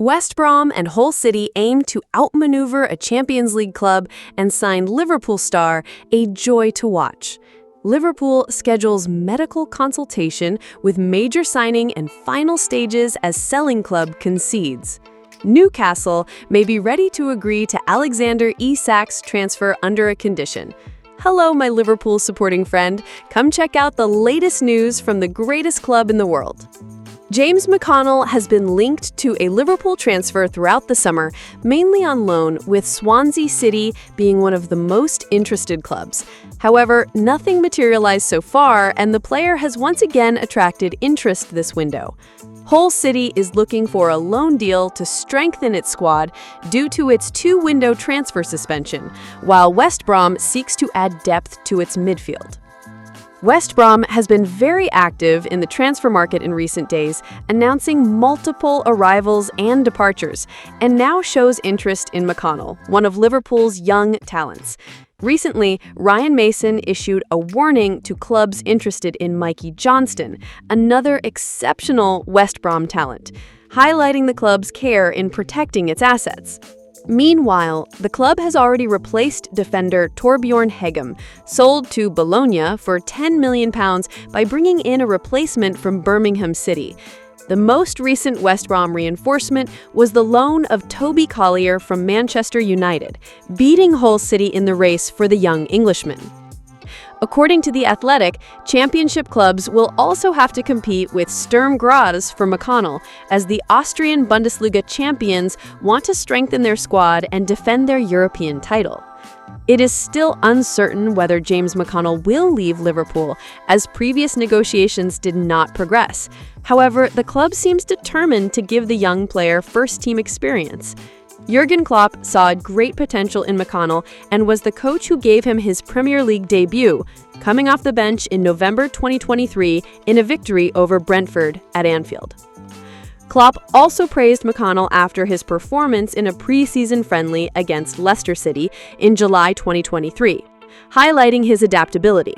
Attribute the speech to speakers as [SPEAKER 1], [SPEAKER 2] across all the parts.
[SPEAKER 1] West Brom and Hull City aim to outmaneuver a Champions League club and sign Liverpool star, a joy to watch. Liverpool schedules medical consultation with major signing and final stages as selling club concedes. Newcastle may be ready to agree to Alexander Isak's transfer under a condition. Hello, my Liverpool supporting friend. Come check out the latest news from the greatest club in the world. James McConnell has been linked to a Liverpool transfer throughout the summer, mainly on loan, with Swansea City being one of the most interested clubs. However, nothing materialized so far, and the player has once again attracted interest this window. Hull City is looking for a loan deal to strengthen its squad due to its two-window transfer suspension, while West Brom seeks to add depth to its midfield. West Brom has been very active in the transfer market in recent days, announcing multiple arrivals and departures, and now shows interest in McConnell, one of Liverpool's young talents. Recently, Ryan Mason issued a warning to clubs interested in Mikey Johnston, another exceptional West Brom talent, highlighting the club's care in protecting its assets. Meanwhile, the club has already replaced defender Torbjorn Hegem, sold to Bologna for £10 million by bringing in a replacement from Birmingham City. The most recent West Brom reinforcement was the loan of Toby Collier from Manchester United, beating Hull City in the race for the young Englishman. According to The Athletic, championship clubs will also have to compete with Sturm Graz for McConnell, as the Austrian Bundesliga champions want to strengthen their squad and defend their European title. It is still uncertain whether James McConnell will leave Liverpool, as previous negotiations did not progress. However, the club seems determined to give the young player first-team experience. Jurgen Klopp saw great potential in McConnell and was the coach who gave him his Premier League debut, coming off the bench in November 2023 in a victory over Brentford at Anfield. Klopp also praised McConnell after his performance in a pre-season friendly against Leicester City in July 2023, highlighting his adaptability.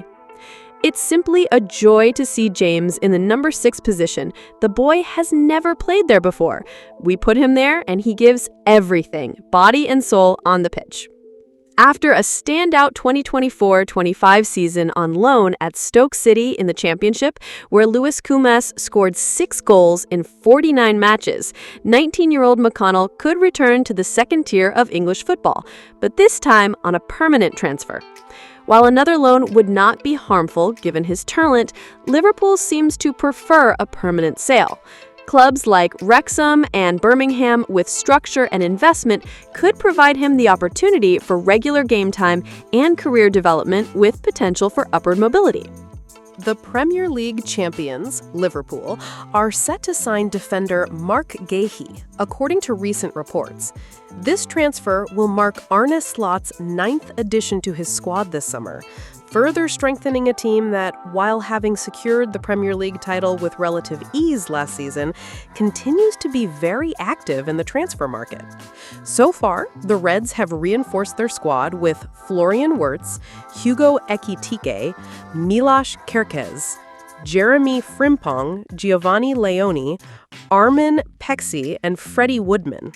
[SPEAKER 1] It's simply a joy to see James in the number 6 position. The boy has never played there before. We put him there and he gives everything, body and soul, on the pitch. After a standout 2024-25 season on loan at Stoke City in the Championship, where Luis Kumas scored 6 goals in 49 matches, 19-year-old McConnell could return to the second tier of English football, but this time on a permanent transfer. While another loan would not be harmful given his talent, Liverpool seems to prefer a permanent sale. Clubs like Wrexham and Birmingham, with structure and investment, could provide him the opportunity for regular game time and career development with potential for upward mobility.
[SPEAKER 2] The Premier League champions, Liverpool, are set to sign defender Marc Guehi, according to recent reports. This transfer will mark Arne Slot's 9th addition to his squad this summer, further strengthening a team that, while having secured the Premier League title with relative ease last season, continues to be very active in the transfer market. So far, the Reds have reinforced their squad with Florian Wirtz, Hugo Ekitike, Miloš Kerkez, Jeremy Frimpong, Giovanni Leone, Armin Pexi, and Freddie Woodman.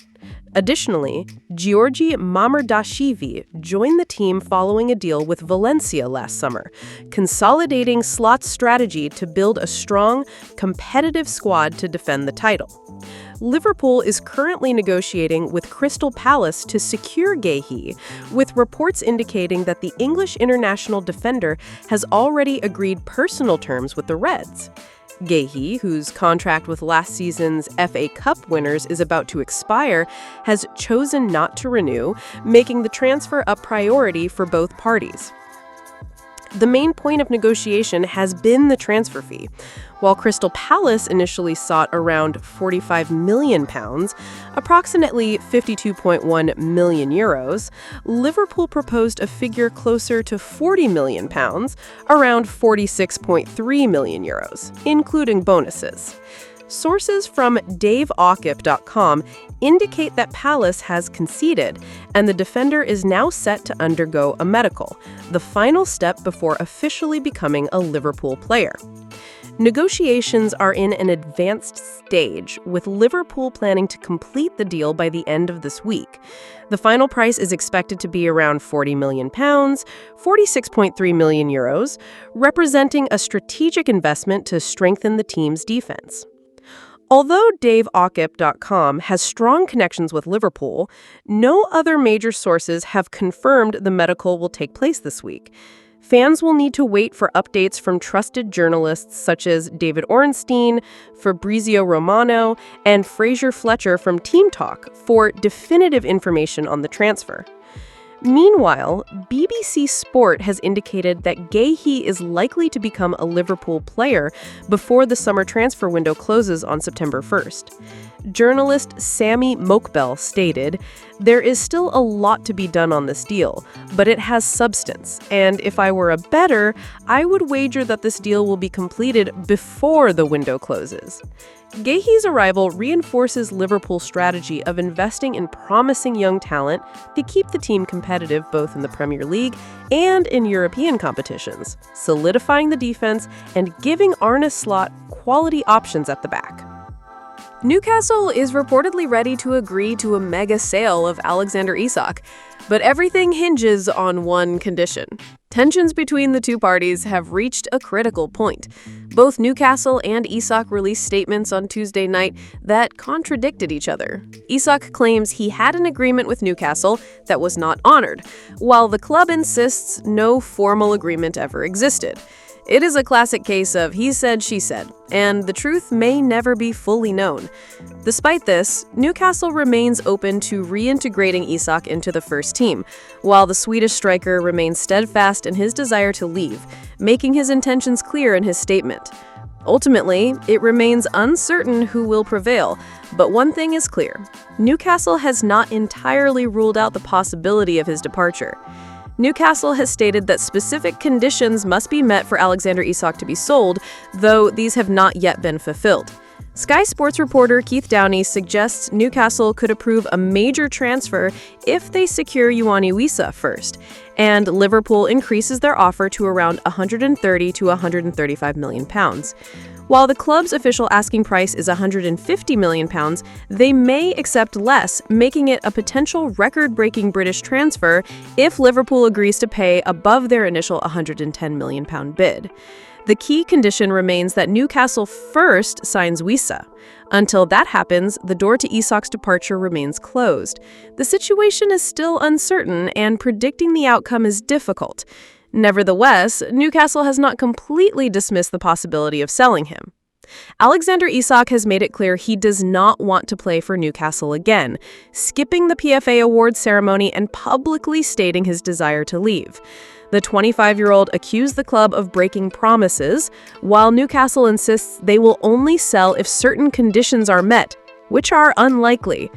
[SPEAKER 2] Additionally, Georgi Mamardashvili joined the team following a deal with Valencia last summer, consolidating Slot's strategy to build a strong, competitive squad to defend the title. Liverpool is currently negotiating with Crystal Palace to secure Guehi, with reports indicating that the English international defender has already agreed personal terms with the Reds. Guehi, whose contract with last season's FA Cup winners is about to expire, has chosen not to renew, making the transfer a priority for both parties. The main point of negotiation has been the transfer fee. While Crystal Palace initially sought around £45 million, approximately €52.1 million, Liverpool proposed a figure closer to £40 million, around €46.3 million, including bonuses. Sources from DaveOccip.com indicate that Palace has conceded, and the defender is now set to undergo a medical, the final step before officially becoming a Liverpool player. Negotiations are in an advanced stage, with Liverpool planning to complete the deal by the end of this week. The final price is expected to be around £40 million, 46.3 million euros, representing a strategic investment to strengthen the team's defense. Although DaveOccip.com has strong connections with Liverpool, no other major sources have confirmed the medical will take place this week. Fans will need to wait for updates from trusted journalists such as David Ornstein, Fabrizio Romano, and Fraser Fletcher from Team Talk for definitive information on the transfer. Meanwhile, BBC Sport has indicated that Guehi is likely to become a Liverpool player before the summer transfer window closes on September 1st. Journalist Sami Mokbel stated, "There is still a lot to be done on this deal, but it has substance, and if I were a bettor, I would wager that this deal will be completed before the window closes." Guehi's arrival reinforces Liverpool's strategy of investing in promising young talent to keep the team competitive both in the Premier League and in European competitions, solidifying the defense and giving Arne Slot quality options at the back.
[SPEAKER 1] Newcastle is reportedly ready to agree to a mega sale of Alexander Isak, but everything hinges on one condition. Tensions between the two parties have reached a critical point. Both Newcastle and Isak released statements on Tuesday night that contradicted each other. Isak claims he had an agreement with Newcastle that was not honored, while the club insists no formal agreement ever existed. It is a classic case of he said, she said, and the truth may never be fully known. Despite this, Newcastle remains open to reintegrating Isak into the first team, while the Swedish striker remains steadfast in his desire to leave, making his intentions clear in his statement. Ultimately, it remains uncertain who will prevail, but one thing is clear. Newcastle has not entirely ruled out the possibility of his departure. Newcastle has stated that specific conditions must be met for Alexander Isak to be sold, though these have not yet been fulfilled. Sky Sports reporter Keith Downey suggests Newcastle could approve a major transfer if they secure Ioane Wissa first, and Liverpool increases their offer to around £130 to £135 million. While the club's official asking price is £150 million, they may accept less, making it a potential record-breaking British transfer if Liverpool agrees to pay above their initial £110 million bid. The key condition remains that Newcastle first signs Wissa. Until that happens, the door to Isak's departure remains closed. The situation is still uncertain, and predicting the outcome is difficult. Nevertheless, Newcastle has not completely dismissed the possibility of selling him. Alexander Isak has made it clear he does not want to play for Newcastle again, skipping the PFA Awards ceremony and publicly stating his desire to leave. The 25-year-old accused the club of breaking promises, while Newcastle insists they will only sell if certain conditions are met, which are unlikely.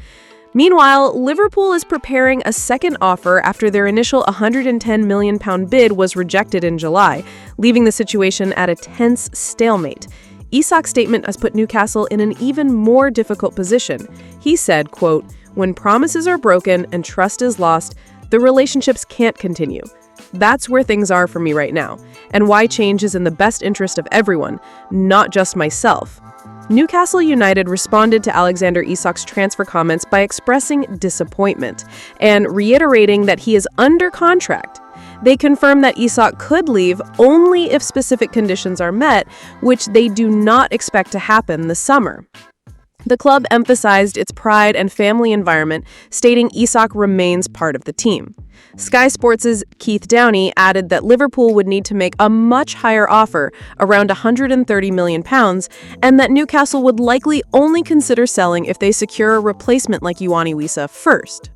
[SPEAKER 1] Meanwhile, Liverpool is preparing a second offer after their initial £110 million bid was rejected in July, leaving the situation at a tense stalemate. Isak's statement has put Newcastle in an even more difficult position. He said, quote, "When promises are broken and trust is lost, the relationships can't continue. That's where things are for me right now, and why change is in the best interest of everyone, not just myself." Newcastle United responded to Alexander Isak's transfer comments by expressing disappointment and reiterating that he is under contract. They confirmed that Isak could leave only if specific conditions are met, which they do not expect to happen this summer. The club emphasized its pride and family environment, stating Isak remains part of the team. Sky Sports' Keith Downey added that Liverpool would need to make a much higher offer, around £130 million, and that Newcastle would likely only consider selling if they secure a replacement like Ioane Wissa first.